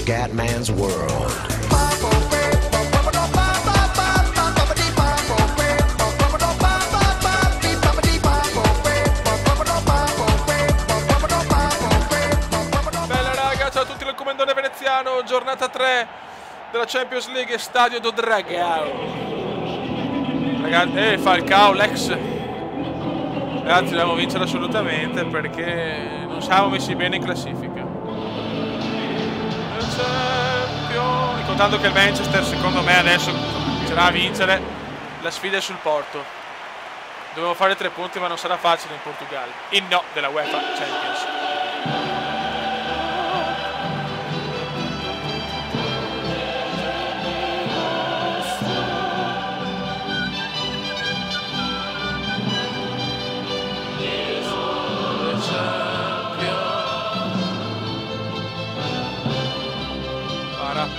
Scatman's World. Bella raga, ciao a tutti dal comandone veneziano, giornata 3 della Champions League, Stadio do Dragao. Ragazzi, Falcao, l'ex. Ragazzi, dobbiamo vincere assolutamente perché non siamo messi bene in classifica. E contando che il Manchester, secondo me, adesso comincerà a vincere, la sfida è sul Porto. Dobbiamo fare 3 punti, ma non sarà facile in Portogallo. Il no della UEFA Champions.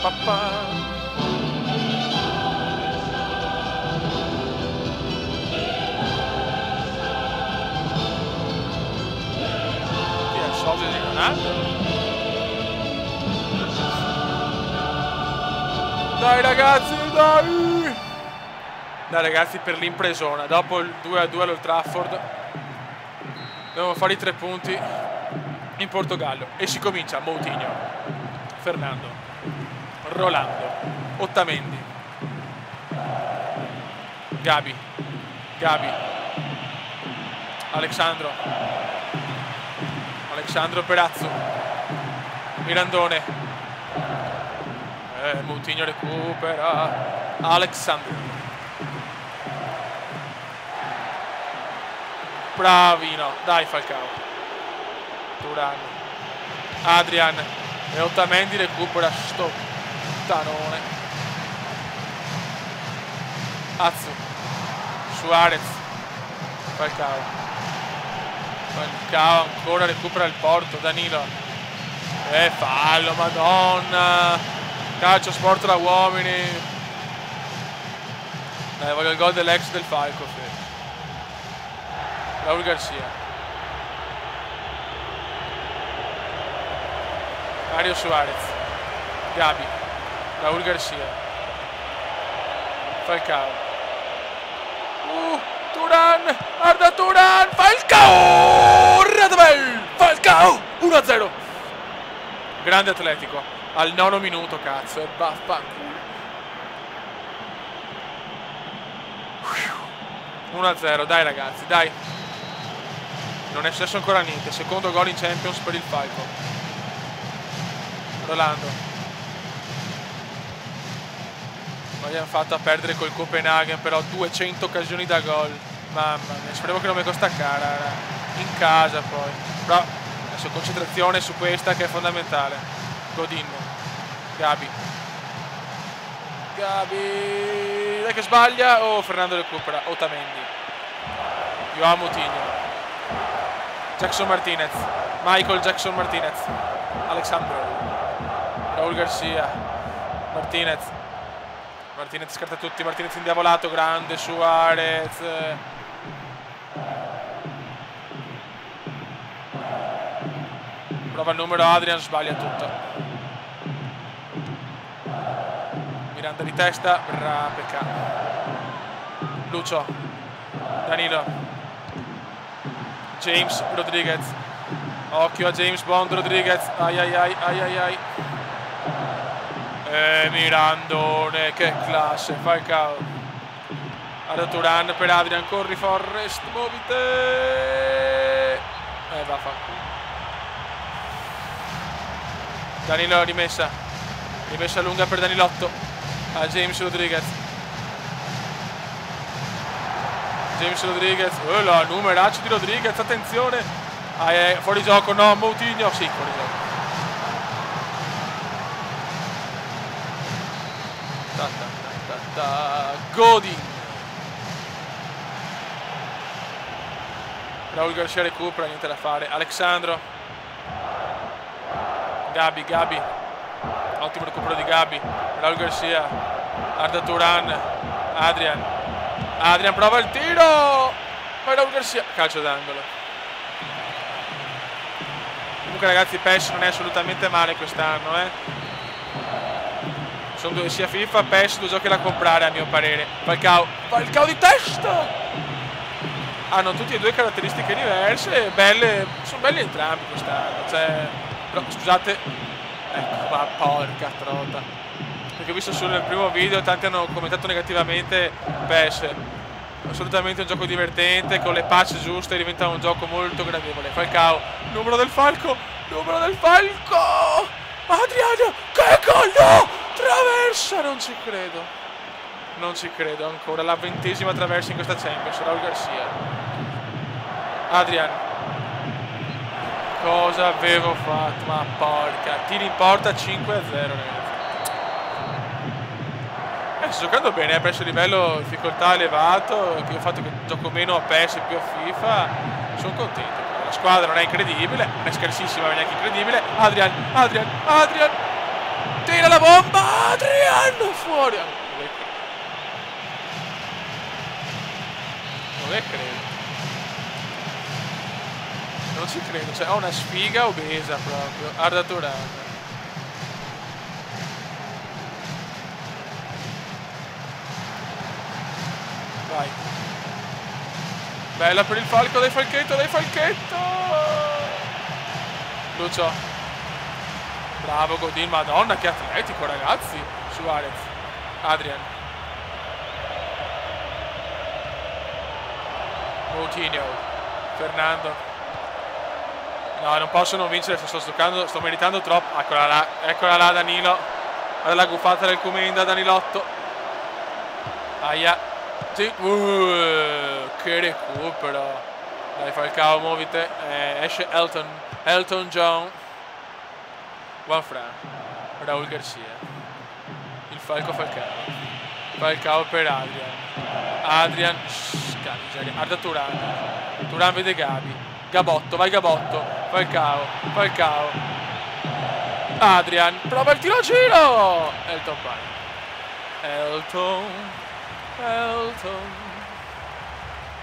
Papà. Chi è il socio di Ronaldo? Dai ragazzi, dai! Dai ragazzi, per l'impresona, dopo il 2-2 all'Old Trafford dobbiamo fare i 3 punti in Portogallo e si comincia. Moutinho, Fernando, Rolando, Ottamendi, Gabi, Alexandro Perazzo, Mirandone, Moutinho recupera, Alexandro, bravino, dai Falcao, Turan, Adrian e Ottamendi recupera sto tanone. Azzu, Suarez, Falcao ancora recupera il Porto, Danilo, fallo, madonna, calcio sport da uomini. Voglio il gol dell'ex del Falco, Raul Garcia, Mario Suarez, Gabi, Raul Garcia, Falcao, Turan, Arda Turan, Falcao, Radamel, Falcao, 1-0, grande Atletico, al 9° minuto, cazzo, e vaffanculo, 1-0, dai ragazzi, dai, non è successo ancora niente, secondo gol in Champions per il Falco, Rolando. Abbiamo fatto a perdere col Copenaghen, però 200 occasioni da gol, mamma mia, speriamo che non mi costa cara, in casa poi, però adesso concentrazione su questa che è fondamentale. Godin, Gabi, dai che sbaglia, Fernando recupera, Otamendi, Joao Moutinho, Jackson Martinez, Michael Jackson Martinez, Alexandro, Raul Garcia, Martinez scarta tutti, Martinez indiavolato, grande Suarez, prova il numero, Adrian sbaglia tutto, Miranda di testa, peccato, Lucio, Danilo, James Rodriguez, occhio a James Bond Rodriguez, ai. Mirandone, che classe, Falcao, Arda Turan per Adrian, corri Forrest, muovite, vaffanculo, Danilo rimessa lunga per Danilotto, a James Rodriguez, la numeraccio di Rodriguez, attenzione, fuori gioco, no, Moutinho, sì, fuori gioco. Godin, Raul Garcia recupera, niente da fare, Alexandro, Gabi, ottimo recupero di Gabi, Raul Garcia, Arda Turan, Adrian prova il tiro, poi Raul Garcia, calcio d'angolo. Comunque ragazzi, PES non è assolutamente male quest'anno, Sono due, sia FIFA, PES, due giochi da comprare a mio parere. Falcao di testa! Hanno tutti e due caratteristiche diverse, belle, sono belli entrambi quest'anno. Cioè, però scusate, ecco, ma porca trota. Perché ho visto solo nel primo video, tanti hanno commentato negativamente PES. Assolutamente un gioco divertente, con le patch giuste diventa un gioco molto gradevole. Falcao, numero del falco! Adriano, che gol! No! Traversa, non ci credo ancora, la 20ª traversa in questa Champions. Raul Garcia, Adrian, cosa avevo fatto? Ma porca, tiri in porta 5-0 ragazzi. Sto giocando bene, presso livello difficoltà elevato, che ho fatto che gioco meno a PES e più a FIFA, sono contento. La squadra non è incredibile, non è scarsissima, ma neanche incredibile. Adrian, tira la bomba, Adrian, fuori. Non ci credo, cioè ho una sfiga obesa proprio. Arda Turan. Vai. Bella per il falco, dai falchetto! Lucio. Bravo Godin, madonna che atletico ragazzi. Suarez. Adrian. Moutinho. Fernando. No, non posso non vincere se sto giocando, sto meritando troppo. Eccola là Danilo. Guarda la guffata del Comenda, Danilotto. Aia. Sì. Che recupero. Dai Falcao, muovite. Esce Elton John. Juanfran. Raul Garcia. Il Falcao. Falcao per Adrian. Arda Turan vede Gabi. Gabotto, vai Gabotto. Falcao. Adrian. Prova il tiro a giro. Elton.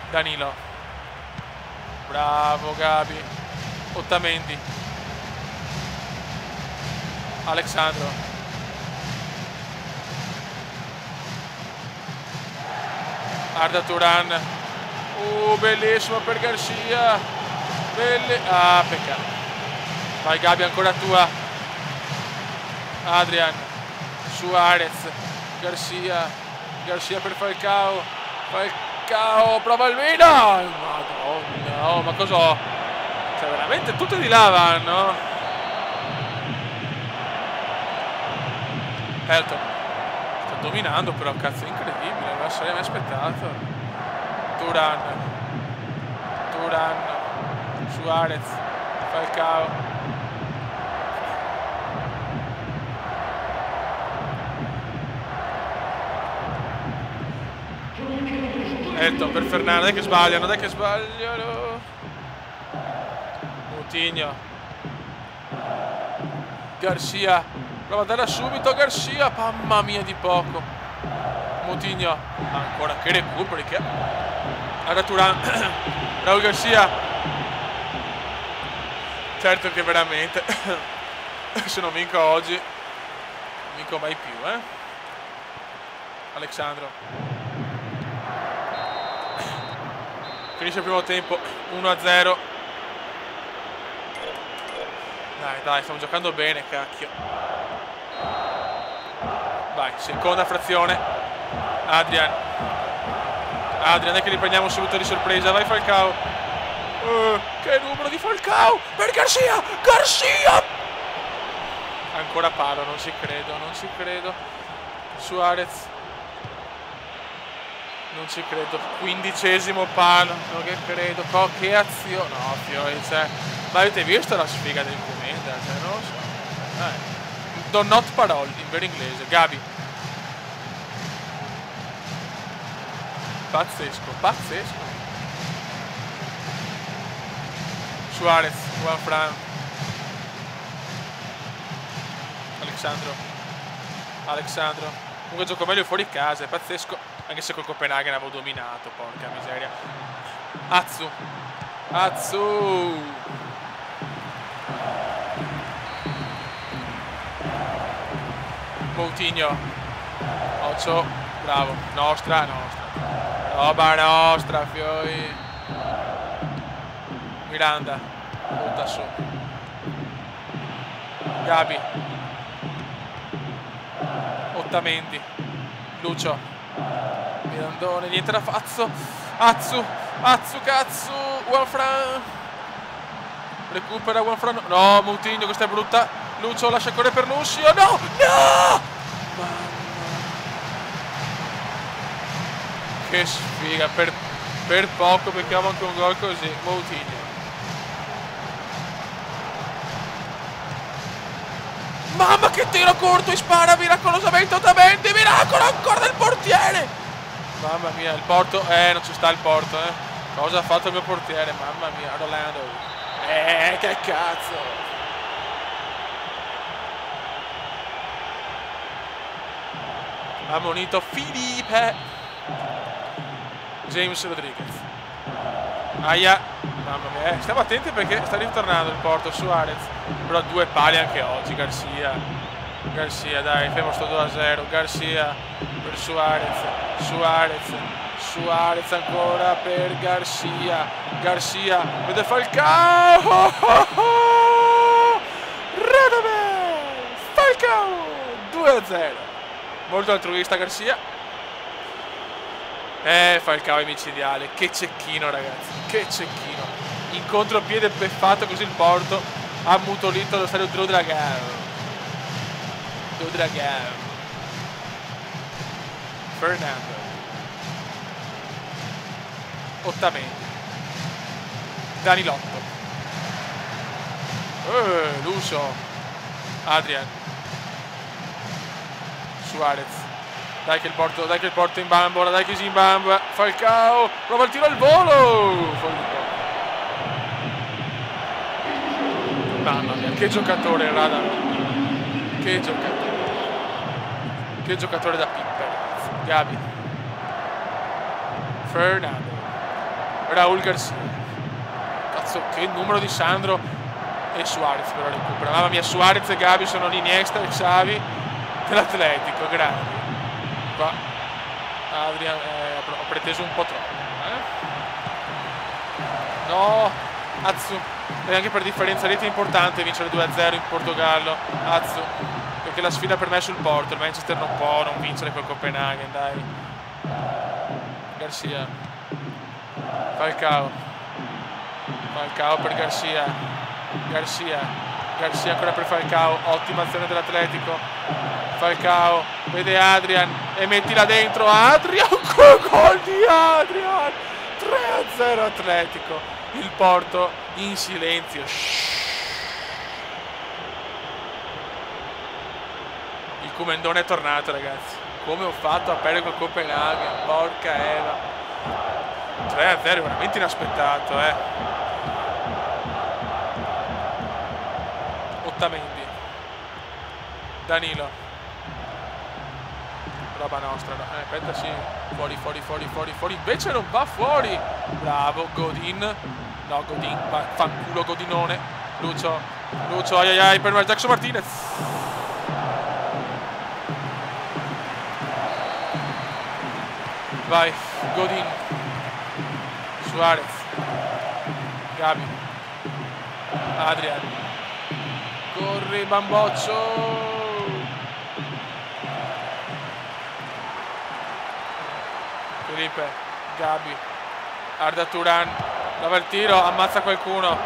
Danilo. Bravo Gabi. Ottamendi. Alexandro. Arda Turan. Bellissimo per Garcia. Peccato. Vai Gabi, ancora tua. Adrian. Suarez. Garcia per Falcao, prova il Milan! Madonna, oh, ma cos'ho? Cioè veramente tutte di là vanno? Elton sta dominando però, cazzo, incredibile, non sarei mai aspettato. Turan, Suarez, Falcao. Elton per Fernando, dai che sbagliano. Moutinho. Garcia. Prova a darla subito Garcia. Mamma mia di poco. Moutinho. Ancora che recuperi che... Arda Turan. Raul Garcia. Certo che veramente se non vinco oggi non vinco mai più, Alexandro. Finisce il primo tempo 1-0. Dai, stiamo giocando bene, cacchio. Vai, seconda frazione. Adrian, dai che li prendiamo subito di sorpresa. Vai Falcao. Che numero di Falcao per Garcia. Ancora palo, non ci credo. Suarez. Non ci credo, 15° palo, non che credo, che azione, no fiori, cioè, ma avete visto la sfiga del Comenda, cioè, non lo so, do not parole, in vero inglese, Gabi, pazzesco, Suarez, Juanfran, Alexandro, comunque gioco meglio fuori casa, è pazzesco. Anche se col Copenaghen avevo dominato, porca miseria. Atsu. Moutinho. Occio, bravo. Nostra. Roba nostra, fioi. Miranda. Butta su. Gabi. Ottamendi. Lucio. Mirandone, niente da Fazzo. Atsu, cazzo. Juanfran. Recupera Juanfran. No, Moutinho, questa è brutta. Lucio lascia correre per Lucio. No! Che sfiga, per poco becchiamo anche un gol così. Moutinho. Mamma che tiro corto e spara miracolosamente Otamendi. Miracolo ancora del portiere. Mamma mia, il Porto. Non ci sta il Porto, Cosa ha fatto il mio portiere? Mamma mia, Rolando. Che cazzo. Ammonito Felipe. James Rodriguez. Aia. Mamma mia, stiamo attenti perché sta ritornando il Porto. Suarez. Però 2 pali anche oggi. Garcia, dai, fermo sto 2-0. Garcia per Suarez ancora per Garcia, vede Falcao. Radamel Falcao 2-0. Molto altruista Garcia. Falcao è micidiale. Che cecchino, ragazzi, che cecchino. In contropiede beffato, così il Porto ha ammutolito lo stadio Dragao. Fernando. Ottamendi. Danilotto. Lucio. Adrian. Suarez. Dai che il Porto in bambola, dai che si imbamba. Falcao. Prova il tiro al volo. Mamma mia, che giocatore Radamel. Che giocatore da pippa, ragazzi. Gabi. Fernando. Raul Garcia. Cazzo, che numero di Sandro. E Suarez però recupera. Mamma mia, Suarez e Gabi sono l'Iniesta e Xavi dell'Atletico. Grandi. Qua Adrian ho preteso un po' troppo. No, Atsu. E anche per differenza rete è importante vincere 2-0 in Portogallo. Atsu, perché la sfida per me è sul Porto. Il Manchester non può non vincere col Copenaghen, dai. Garcia. Falcao per Garcia ancora per Falcao. Ottima azione dell'Atletico. Falcao vede Adrian e mettila dentro. Adrian, gol di Adrian. 3-0 Atletico. Il Porto in silenzio. Il Comendone è tornato, ragazzi. Come ho fatto a perdere col Copenaghen? Porca Eva. 3-0 veramente inaspettato, Ottamendi. Danilo. Roba nostra, no? Aspetta, sì. Fuori. Invece non va fuori. Bravo, Godin. No, Godin. Fanculo Godinone. Lucio, ai per Jackson Martinez. Vai, Godin. Suarez. Gabi. Adrian. Corri, Bamboccio. Felipe. Gabi. Arda Turan. Dava il tiro, ammazza qualcuno.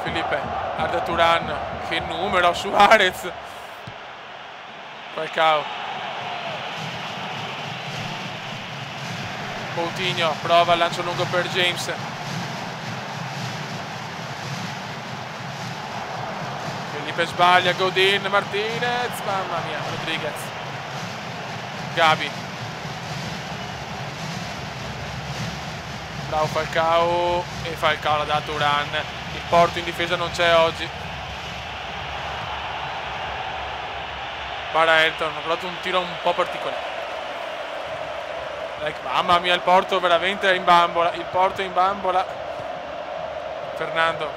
Felipe. Arda Turan. Che numero, Suarez. Falcao. Moutinho prova il lancio lungo per James. Felipe sbaglia, Godin, Martinez, mamma mia, Rodriguez. Gabi. Bravo Falcao. E Falcao l'ha dato Turan. Il Porto in difesa non c'è oggi. Para Elton, ha provato un tiro un po' particolare. Mamma mia, il Porto veramente è in bambola. Il Porto è in bambola. Fernando.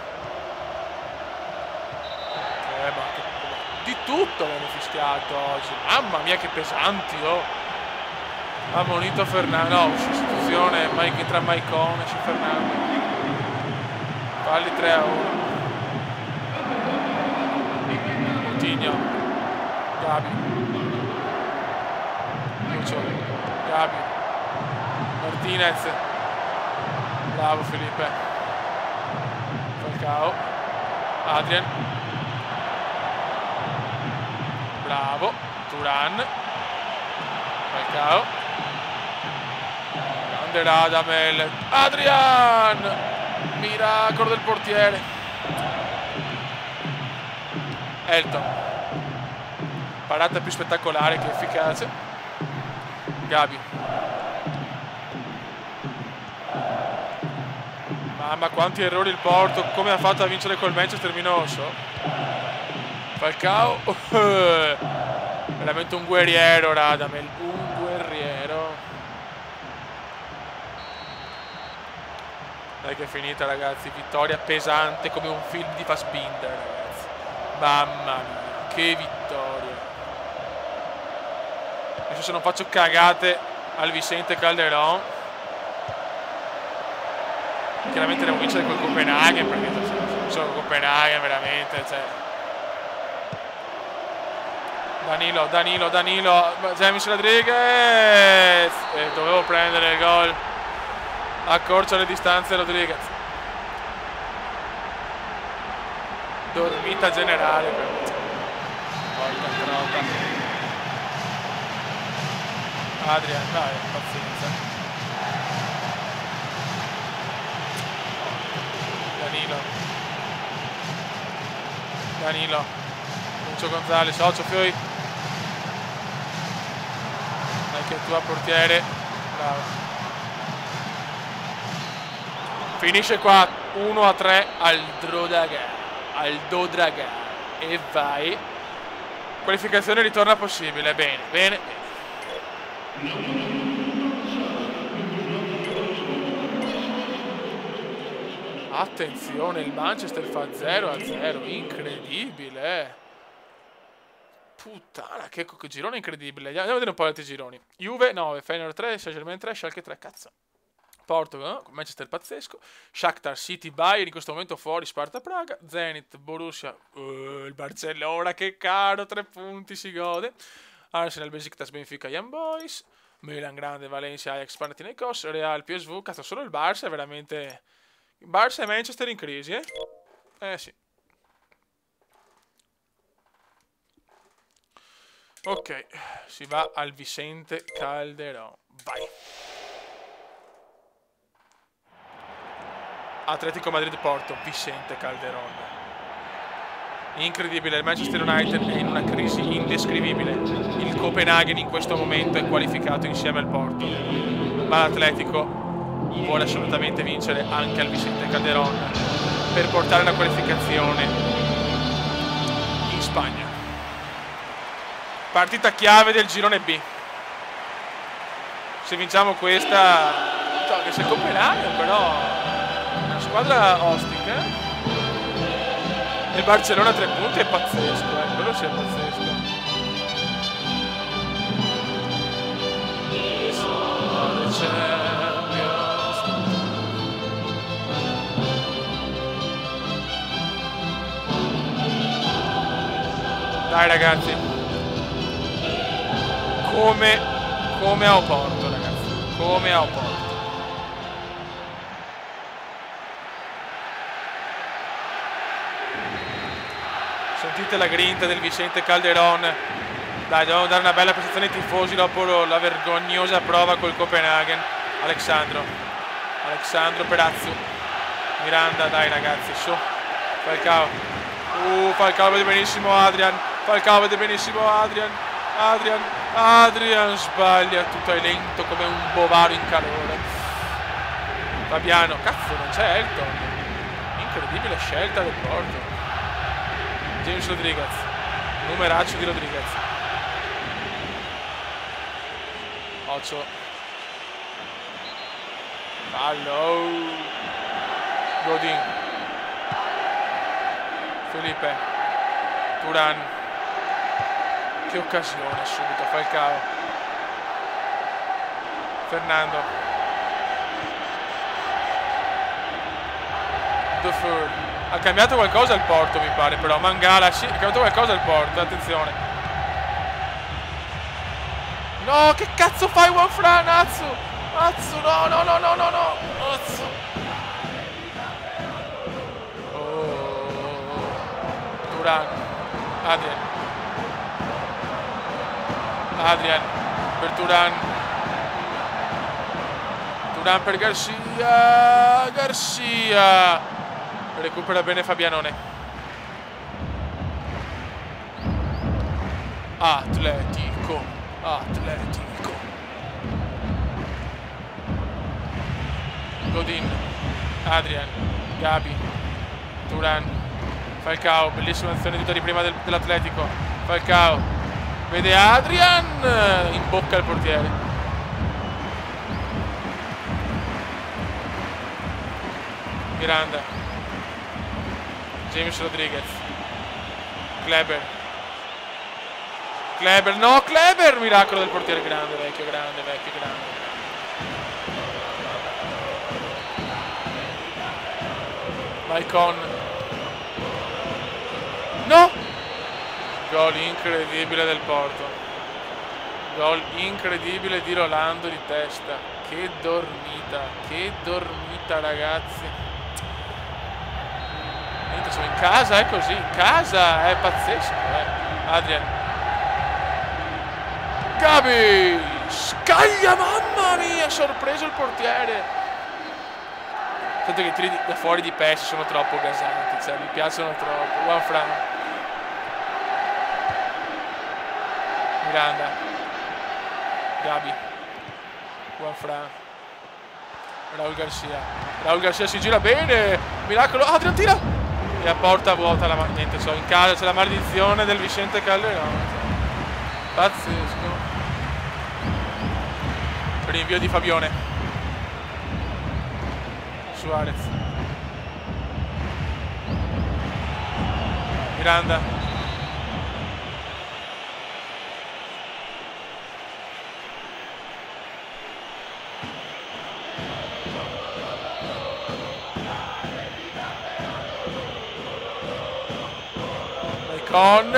di tutto hanno fischiato oggi. Mamma mia che pesanti, oh. Ammonito Fernando, no, sostituzione tra Maicone e Fernando. Falli 3-1. Coutinho. Gabi. Lucio. Gabi. Martinez. Bravo Felipe. Falcao. Adrian. Bravo. Turan. Falcao. Grande Radamel. Adrian. Miracolo del portiere. Elton. Parata più spettacolare che efficace. Gabi. Mamma quanti errori il Porto. Come ha fatto a vincere col Manchester Minoso. Falcao. Veramente un guerriero Radamel. Un guerriero. Dai che è finita ragazzi. Vittoria pesante come un film di Fassbinder ragazzi. Mamma mia. Che vittoria. Adesso se non faccio cagate al Vicente Calderón, chiaramente devo vincere col Copenaghen, perché solo Copenaghen veramente, cioè. Danilo, James Rodriguez, dovevo prendere il gol, accorcia le distanze Rodriguez, dormita generale per volta troppa. Adrian, dai, pazienza. Danilo. Lucio Gonzalez, Ocho Fioi. Dai che tua portiere. Bravo. Finisce qua 1-3 al Dodraga. E vai. Qualificazione ritorna possibile. Bene. Attenzione, il Manchester fa 0-0, incredibile. Puttana, che girone incredibile. Andiamo a vedere un po' gli altri gironi. Juve 9, Feyenoord 3, Saint-Germain 3, Schalke 3, cazzo. Porto, no? Manchester pazzesco. Shakhtar City, Bayern in questo momento fuori, Sparta Praga, Zenit, Borussia, il Barcellona che caro, 3 punti, si gode. Arsenal, Besiktas, Benfica, Young Boys, Milan Grande, Valencia, Ajax, Panathinaikos, Real, PSV, cazzo solo il Barça è veramente... Barça e Manchester in crisi, sì. Ok, si va al Vicente Calderón. Vai. Atletico Madrid Porto, Vicente Calderón. Incredibile, il Manchester United è in una crisi indescrivibile. Il Copenaghen in questo momento è qualificato insieme al Porto. Ma l'Atletico vuole assolutamente vincere anche al Vicente Calderón per portare la qualificazione in Spagna. Partita chiave del girone B. Se vinciamo questa, so che se Copenaghen però una squadra ostica. Il Barcellona a 3 punti è pazzesco, quello sì è pazzesco. Dai ragazzi, come a Oporto ragazzi, come a Oporto. Sentite la grinta del Vicente Calderón. Dai, dobbiamo dare una bella prestazione ai tifosi dopo la vergognosa prova col Copenaghen. Alexandro Perazzo, Miranda, dai ragazzi, su. Falcao. Falcao vede benissimo Adrian. Adrian sbaglia, tutto è lento come un bovaro in calore. Fabiano, cazzo non c'è Elton. Incredibile scelta del Porto. James Rodriguez, numeraccio di Rodriguez. Ocho. Fallo. Godin. Felipe. Thuram. Che occasione subito, Falcao. Fernando. Dufour. Ha cambiato qualcosa il Porto, mi pare, però. Mangala, sì, ha cambiato qualcosa il Porto, attenzione. No, che cazzo fai, Juanfran? Atsu! Atsu, no, no, no, no, no, no! Atsu! Oh. Thuram. Adrian per Thuram. Thuram per Garcia. Recupera bene Fabianone. Atletico. Godin. Adrian. Gabi. Thuram. Falcao, bellissima azione tutta di prima dell'Atletico. Falcao vede Adrian, in bocca al portiere. Miranda. James Rodriguez. Kleber, no, Kleber, miracolo del portiere, grande, vecchio, grande. Maicon. No! Gol incredibile del Porto. Gol incredibile di Rolando di testa. Che dormita ragazzi. Niente, sono in casa, è così. In casa è pazzesco. Adrian. Gabi! Scaglia, mamma mia! Sorpreso il portiere. Tanto che i tiri da fuori di PES sono troppo gasanti, cioè mi piacciono troppo. Juanfran. Miranda. Gabi. Juanfran. Raul Garcia si gira bene. Miracolo. Adrian tira. E a porta vuota la niente, so, in casa c'è la maledizione del Vicente Calderone. Pazzesco. Rinvio di Fabione. Suarez. Miranda. Maicon.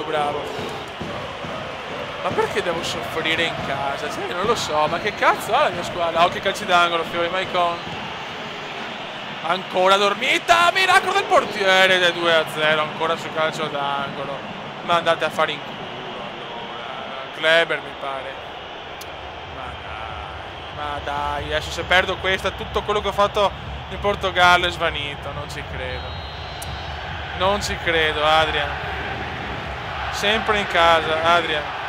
Bravo. Ma perché devo soffrire in casa? Cioè, non lo so, ma che cazzo ha la mia squadra? Oh, che calci d'angolo, Fiori, Maicon. Ancora dormita, miracolo del portiere del 2-0, ancora sul calcio d'angolo. Ma andate a fare in culo allora. Kleber mi pare. Ma dai, adesso se perdo questa tutto quello che ho fatto in Portogallo è svanito, non ci credo, Adrian. Sempre in casa, Adrian.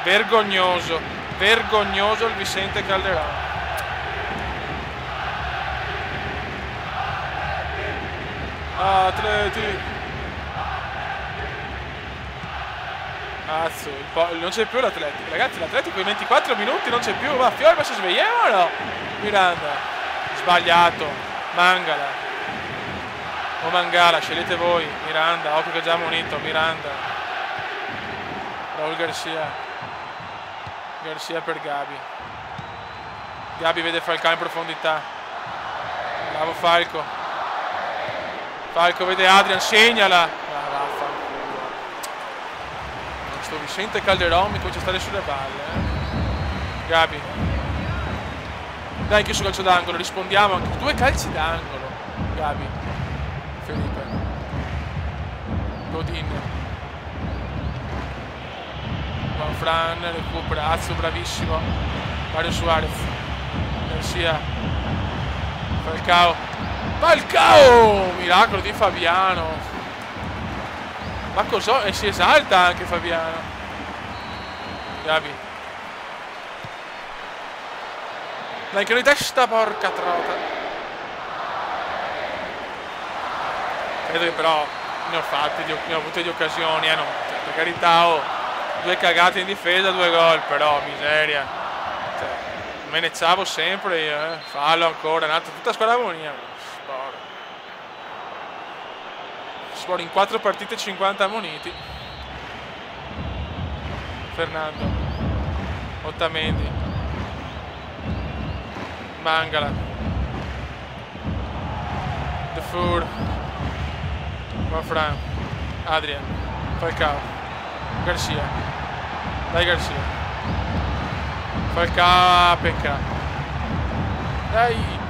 Vergognoso il Vicente Calderone. Atleti. Azzo, non c'è più l'Atletico. Ragazzi, l'Atletico in 24 minuti non c'è più. Ma Fiori, ma si svegliamo o no? Miranda. Sbagliato. Mangala. O Mangala, scegliete voi. Miranda, occhio che è già munito. Miranda. Raul Garcia per Gabi. Gabi vede Falcao in profondità. Bravo Falco. Falco vede Adrian, segnala. Vaffanculo. Sto Vicente Calderone mi comincia a stare sulle balle. Gabi. Dai che su calcio d'angolo, rispondiamo anche. 2 calci d'angolo. Gabi. Felipe. Godin. Juanfran recupera. Azzo bravissimo. Mario Suarez. Garcia. Falcao! Miracolo di Fabiano. Ma cos'ho? E si esalta anche Fabiano. Gabi. Dai che di testa, porca trota. Credo che però ne ho avute di occasioni, non, cioè, per carità, 2 cagate in difesa, 2 gol, però miseria. Cioè, me ne ciavo sempre io, fallo ancora, un altro, tutta squadra buonia. Scuola in 4 partite 50 muniti. Fernando. Otamendi. Mangala. De Four. Manfran. Adrian. Falcao. Garcia. Dai Garcia. Falcao. Pecca. Dai.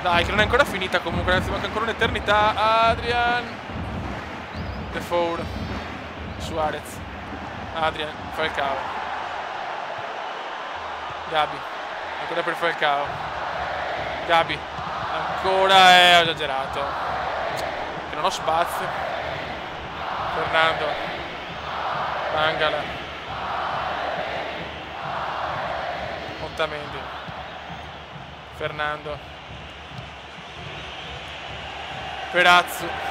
Dai, che non è ancora finita comunque, ragazzi, manca ancora un'eternità. Adrian. De Four. Suarez. Adrian. Falcao. Gabi. Ancora per Falcao. Gabi. Ancora è esagerato. Che non ho spazio. Fernando. Mangala. Otamendi. Fernando. Perazzo.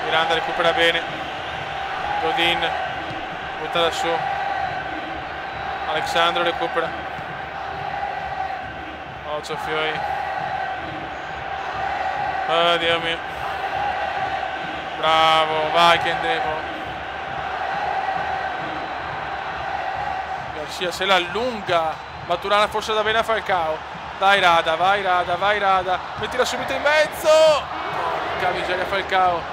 Miranda recupera bene. Godin. Butta da su. Alexandro recupera. Occhio Fioi. Oh Dio mio. Bravo, vai che andremo. Garcia se la allunga. Maturana forse da bene a Falcao. Dai Rada, vai Rada, vai Rada. Mettila subito in mezzo. Porca miseria Falcao.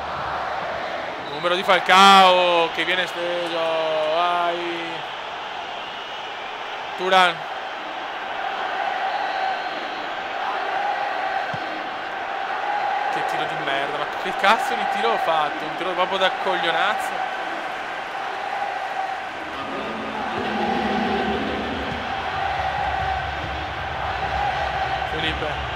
Numero di Falcao che viene steso. Vai. Turan. Che tiro di merda. Ma che cazzo di tiro ho fatto? Un tiro proprio da coglionazzo. Felipe.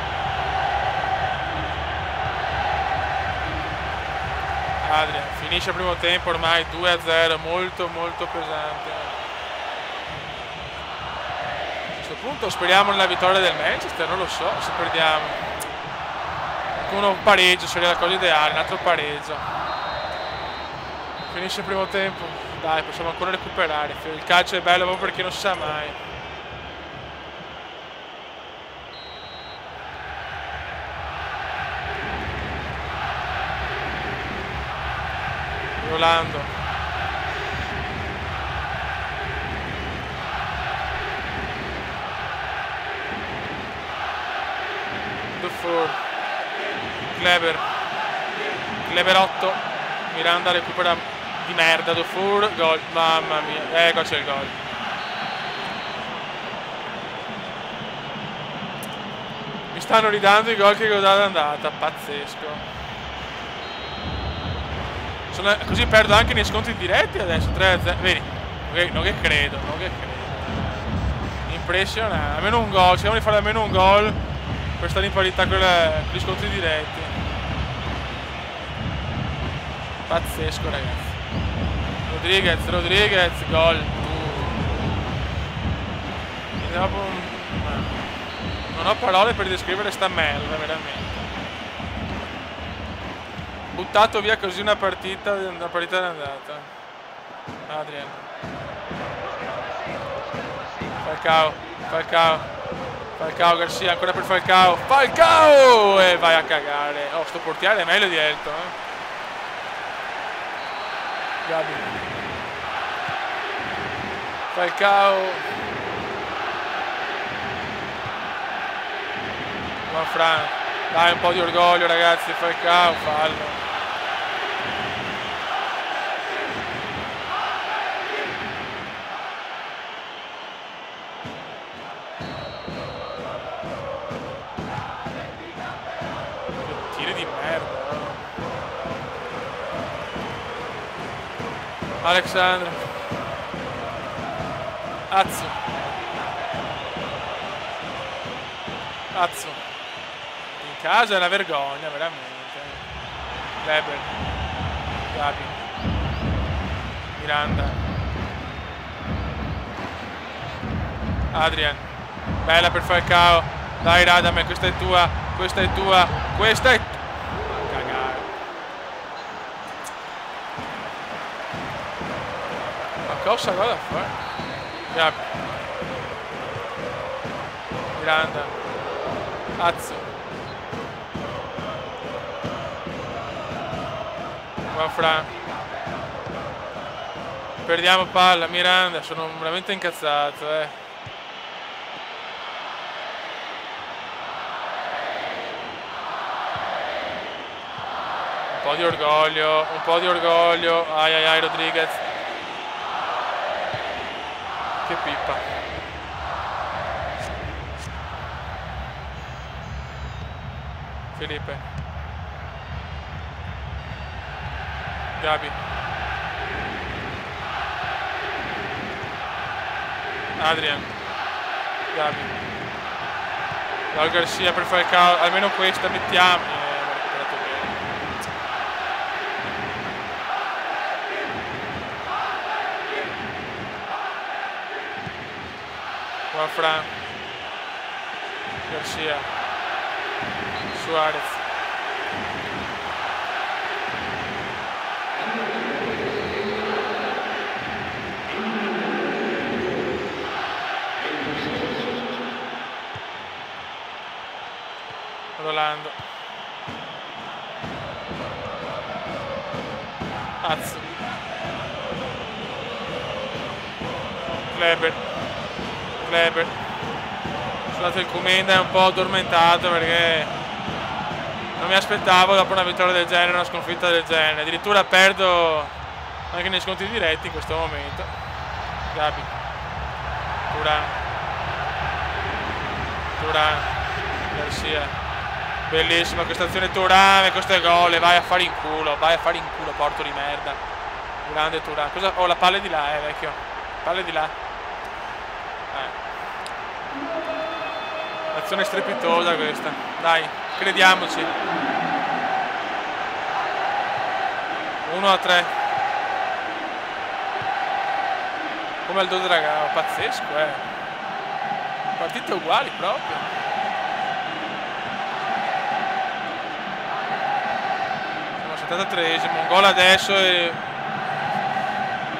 Adrian finisce il primo tempo ormai 2-0, molto molto pesante. A questo punto speriamo nella vittoria del Manchester, non lo so se perdiamo. Con un pareggio seria la cosa ideale, un altro pareggio. Finisce il primo tempo, dai, possiamo ancora recuperare. Il calcio è bello proprio perché non si sa mai. Rolando. Dufour. Kleber. Kleber 8. Miranda recupera di merda. Dufour. Gol. Mamma mia. Ecco c'è il gol. Mi stanno ridando i gol che ho dato andata. Pazzesco. Così perdo anche nei scontri diretti adesso 3-0. Vedi, non che credo, impressionante. Almeno un gol, cerchiamo di fare almeno un gol per stare in parità con gli scontri diretti. Pazzesco ragazzi. Rodriguez, gol. Non ho parole per descrivere sta merda veramente. Buttato via così una partita d'andata. Adrian. Falcao Garcia, ancora per Falcao. Falcao! E vai a cagare. Oh, sto portiere è meglio di Elton. Gabi. Falcao. Manfran. Dai, un po' di orgoglio ragazzi. Falcao, fallo. Alexandro. Azzo. In casa è una vergogna, veramente. Kleber. Gabi. Miranda. Adrian. Bella per Falcao. Dai Radame, questa è tua. Questa è tua. Questa è tua. Cosa va da fare? Gabi. Miranda. Azzo. Va Fra. Perdiamo palla, Miranda, sono veramente incazzato, Un po' di orgoglio, ai ai ai Rodriguez. Che pippa. Felipe. Gabi. Adrian. Gabi. Dal Garcia per fare il caos, almeno questa mettiamo. L'ho recuperato bene. Qua Fran. Garcia. Suarez. Rolando. Azzo. Kleber. Scusate, il Comenda è un po' addormentato perché non mi aspettavo dopo una vittoria del genere, una sconfitta del genere. Addirittura perdo anche nei scontri diretti in questo momento. Gabi. Turan. Garcia. Bellissima questa azione Turan, questo è gol, e vai a fare in culo, porto di merda. Grande Turan. Cosa? Oh, la palla è di là, vecchio. Palla è di là. Azione strepitosa questa. Dai, crediamoci. 1-3. Come al Dodragao, pazzesco, Partite uguali proprio. Siamo al 73esimo, un gol adesso e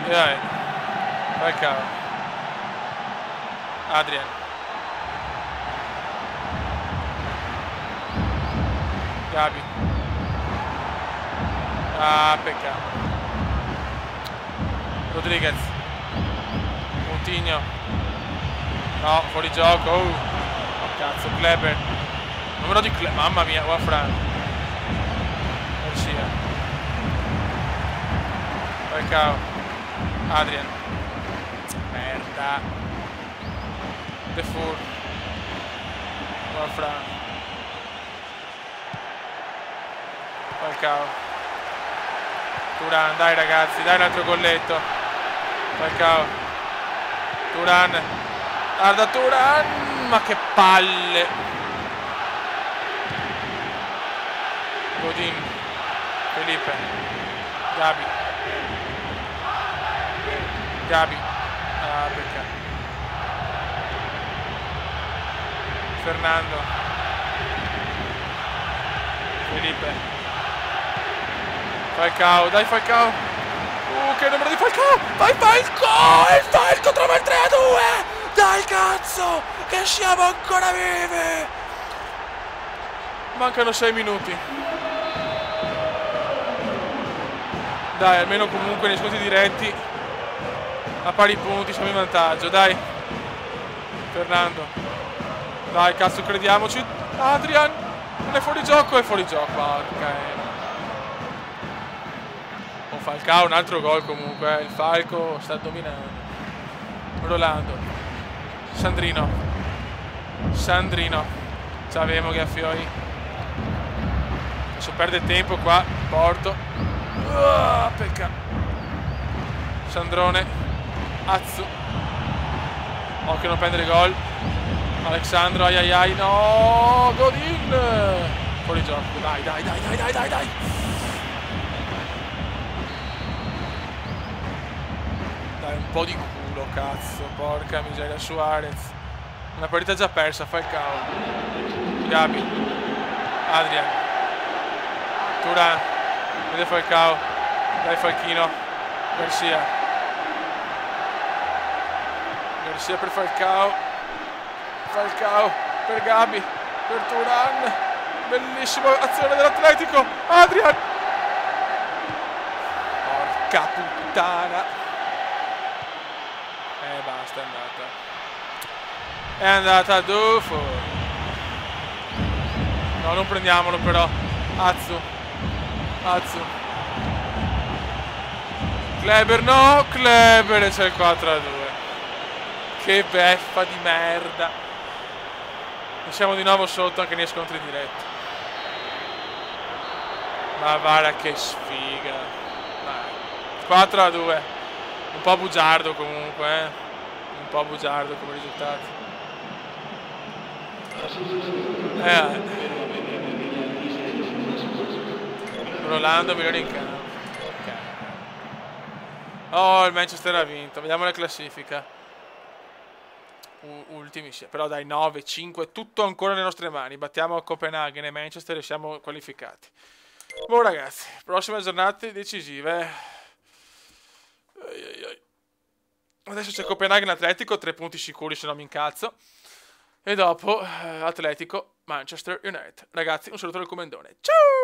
dai. Vai cavo. Adrian. Gabi. Ah, peccato. Rodriguez. Moutinho. No, fuori gioco. Oh, cazzo, Kleber. Numero di Kleber. Mamma mia, qua Fran. Garcia. Falcao. Adrian. Merda. Defour. Qua Fran. Falcao. Turan, dai ragazzi, dai un altro golletto. Falcao. Turan. Guarda Turan, ma che palle. Godin. Felipe. Gabi. Ah, peccato. Fernando. Felipe. Falcao, dai Falcao. Che numero di Falcao. Vai Falco. Il Falco trova il 3-2. Dai cazzo, che siamo ancora vivi. Mancano 6 minuti. Dai, almeno comunque nei scontri diretti a pari punti siamo in vantaggio. Dai Fernando. Dai cazzo, crediamoci. Adrian. Non è fuori gioco, porca. Falcao, un altro gol comunque, il Falco sta dominando. Rolando. Sandrino. Sapevamo che a Fiori. Adesso perde tempo qua, Porto. Peccato. Sandrone. Azzu. Occhio non prendere gol. Alexandro, ai, no, Godin. Fuori gioco, dai. Un po' di culo, cazzo, porca miseria. Suarez. Una partita già persa, Falcao. Gabi. Adrian. Turan. Vede Falcao. Dai Falchino. Garcia per Falcao per Gabi, per Turan. Bellissima azione dell'Atletico. Adrian. Porca puttana. Basta, è andata. È andata a Dufo. No, non prendiamolo però. Azzu. Kleber no. Kleber e c'è il 4-2. Che beffa di merda. E siamo di nuovo sotto anche nei scontri diretti. Ma guarda che sfiga. 4-2. Un po' bugiardo comunque, un po' bugiardo come risultato. Rolando milioni in campo. Okay. Oh, il Manchester ha vinto. Vediamo la classifica. Ultimi, però dai, 9, 5, tutto ancora nelle nostre mani. Battiamo Copenaghen e Manchester e siamo qualificati. Boh ragazzi, prossime giornate decisive. Adesso c'è Copenaghen Atletico, 3 punti sicuri se non mi incazzo. E dopo Atletico Manchester United. Ragazzi, un saluto dal Comendone. Ciao!